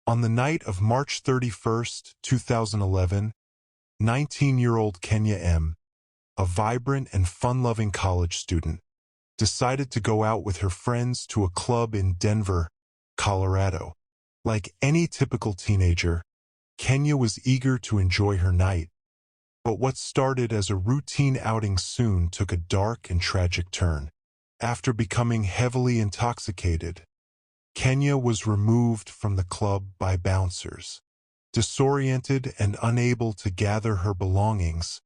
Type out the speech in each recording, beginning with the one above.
On the night of March 31st, 2011, 19-year-old Kenya M., a vibrant and fun-loving college student, decided to go out with her friends to a club in Denver, Colorado. Like any typical teenager, Kenya was eager to enjoy her night, but what started as a routine outing soon took a dark and tragic turn. After becoming heavily intoxicated, Kenya was removed from the club by bouncers. Disoriented and unable to gather her belongings,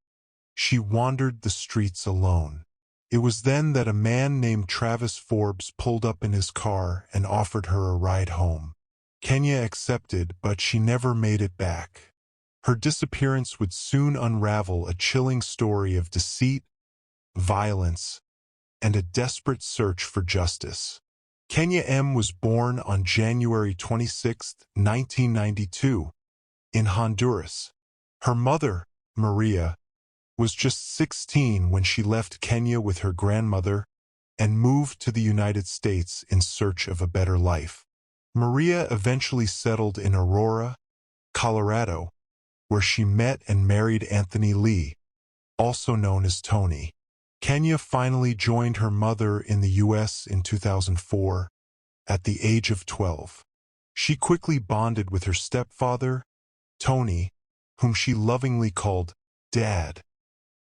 she wandered the streets alone. It was then that a man named Travis Forbes pulled up in his car and offered her a ride home. Kenya accepted, but she never made it back. Her disappearance would soon unravel a chilling story of deceit, violence, and a desperate search for justice. Kenya M. was born on January 26, 1992, in Honduras. Her mother, Maria, was just 16 when she left Kenya with her grandmother and moved to the United States in search of a better life. Maria eventually settled in Aurora, Colorado, where she met and married Anthony Lee, also known as Tony. Kenya finally joined her mother in the U.S. in 2004, at the age of 12. She quickly bonded with her stepfather, Tony, whom she lovingly called Dad,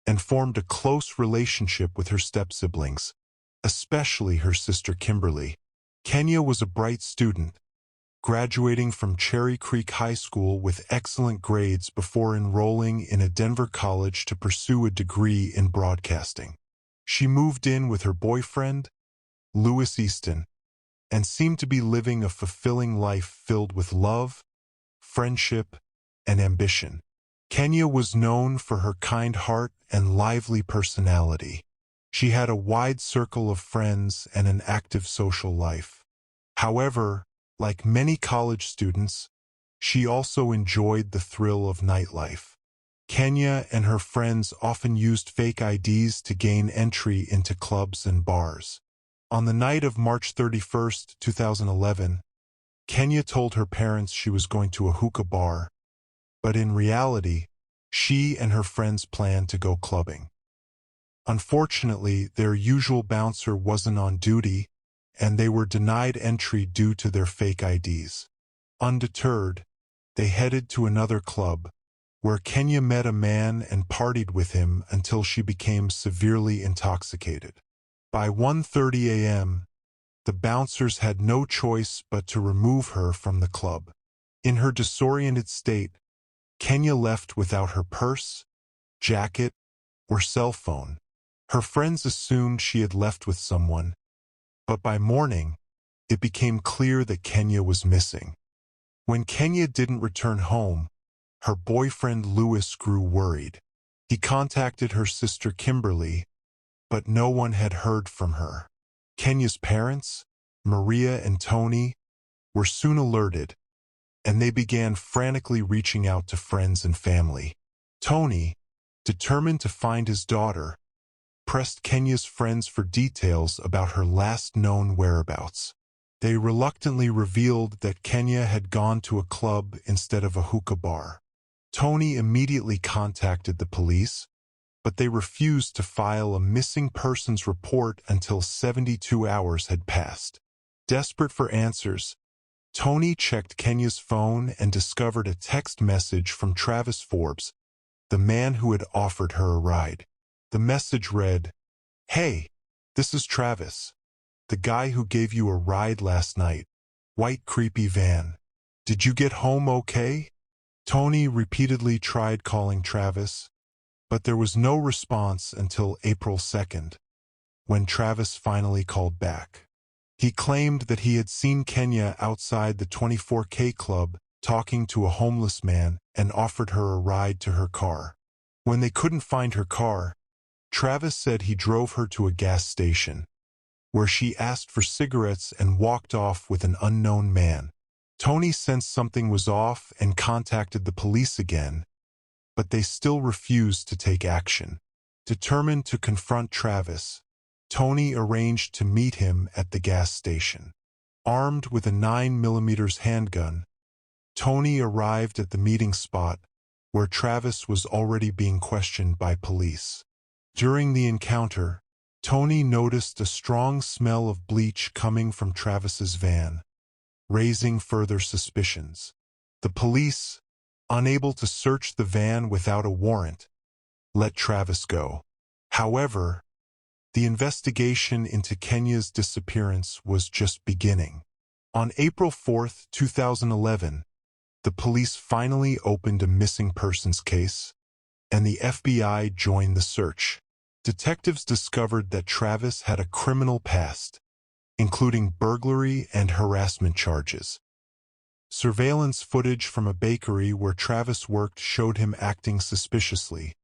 and formed a close relationship with her step-siblings, especially her sister Kimberly. Kenya was a bright student, graduating from Cherry Creek High School with excellent grades before enrolling in a Denver college to pursue a degree in broadcasting. She moved in with her boyfriend, Louis Easton, and seemed to be living a fulfilling life filled with love, friendship, and ambition. Kenya was known for her kind heart and lively personality. She had a wide circle of friends and an active social life. However, like many college students, she also enjoyed the thrill of nightlife. Kenya and her friends often used fake IDs to gain entry into clubs and bars. On the night of March 31, 2011, Kenya told her parents she was going to a hookah bar, but in reality, she and her friends planned to go clubbing. Unfortunately, their usual bouncer wasn't on duty, and they were denied entry due to their fake IDs. Undeterred, they headed to another club, where Kenya met a man and partied with him until she became severely intoxicated. By 1:30 a.m., the bouncers had no choice but to remove her from the club. In her disoriented state, Kenya left without her purse, jacket, or cell phone. Her friends assumed she had left with someone, but by morning, it became clear that Kenya was missing. When Kenya didn't return home, her boyfriend Louis grew worried. He contacted her sister Kimberly, but no one had heard from her. Kenya's parents, Maria and Tony, were soon alerted, and they began frantically reaching out to friends and family. Tony, determined to find his daughter, pressed Kenya's friends for details about her last known whereabouts. They reluctantly revealed that Kenya had gone to a club instead of a hookah bar. Tony immediately contacted the police, but they refused to file a missing persons report until 72 hours had passed. Desperate for answers, Tony checked Kenya's phone and discovered a text message from Travis Forbes, the man who had offered her a ride. The message read, "Hey, this is Travis, the guy who gave you a ride last night. White creepy van. Did you get home okay?" Tony repeatedly tried calling Travis, but there was no response until April 2nd, when Travis finally called back. He claimed that he had seen Kenya outside the 24K club talking to a homeless man and offered her a ride to her car. When they couldn't find her car, Travis said he drove her to a gas station, where she asked for cigarettes and walked off with an unknown man. Tony sensed something was off and contacted the police again, but they still refused to take action. Determined to confront Travis, Tony arranged to meet him at the gas station. Armed with a 9mm handgun, Tony arrived at the meeting spot where Travis was already being questioned by police. During the encounter, Tony noticed a strong smell of bleach coming from Travis's van, raising further suspicions. The police, unable to search the van without a warrant, let Travis go. However, the investigation into Kenya's disappearance was just beginning. On April 4, 2011, the police finally opened a missing persons case, and the FBI joined the search. Detectives discovered that Travis had a criminal past, including burglary and harassment charges. Surveillance footage from a bakery where Travis worked showed him acting suspiciously,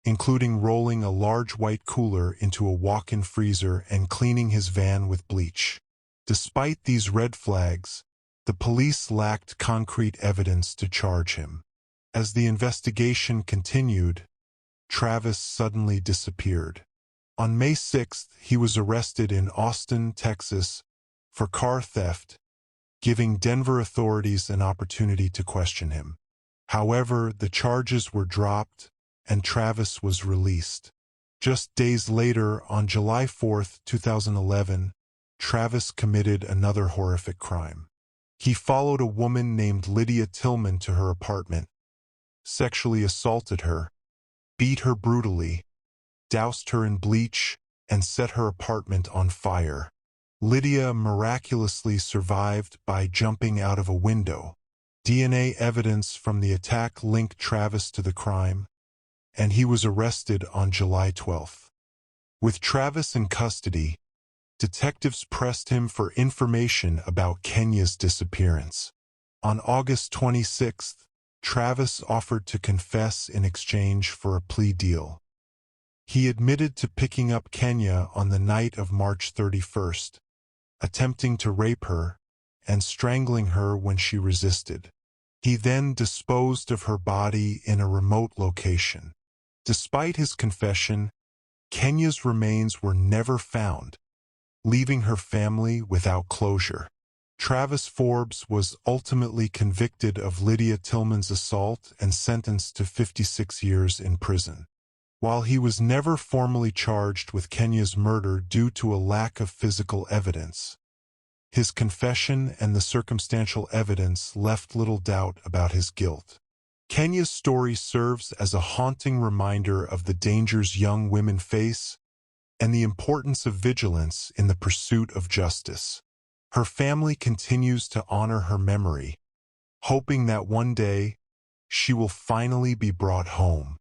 including rolling a large white cooler into a walk-in freezer and cleaning his van with bleach. Despite these red flags, the police lacked concrete evidence to charge him. As the investigation continued, Travis suddenly disappeared. On May 6, he was arrested in Austin, Texas, for car theft, giving Denver authorities an opportunity to question him. However, the charges were dropped, and Travis was released. Just days later, on July 4, 2011, Travis committed another horrific crime. He followed a woman named Lydia Tillman to her apartment, sexually assaulted her, beat her brutally, doused her in bleach, and set her apartment on fire. Lydia miraculously survived by jumping out of a window. DNA evidence from the attack linked Travis to the crime, and he was arrested on July 12. With Travis in custody, detectives pressed him for information about Kenya's disappearance. On August 26, Travis offered to confess in exchange for a plea deal. He admitted to picking up Kenya on the night of March 31, attempting to rape her and strangling her when she resisted. He then disposed of her body in a remote location. Despite his confession, Kenya's remains were never found, leaving her family without closure. Travis Forbes was ultimately convicted of Lydia Tillman's assault and sentenced to 56 years in prison. While he was never formally charged with Kenya's murder due to a lack of physical evidence, his confession and the circumstantial evidence left little doubt about his guilt. Kenya's story serves as a haunting reminder of the dangers young women face and the importance of vigilance in the pursuit of justice. Her family continues to honor her memory, hoping that one day she will finally be brought home.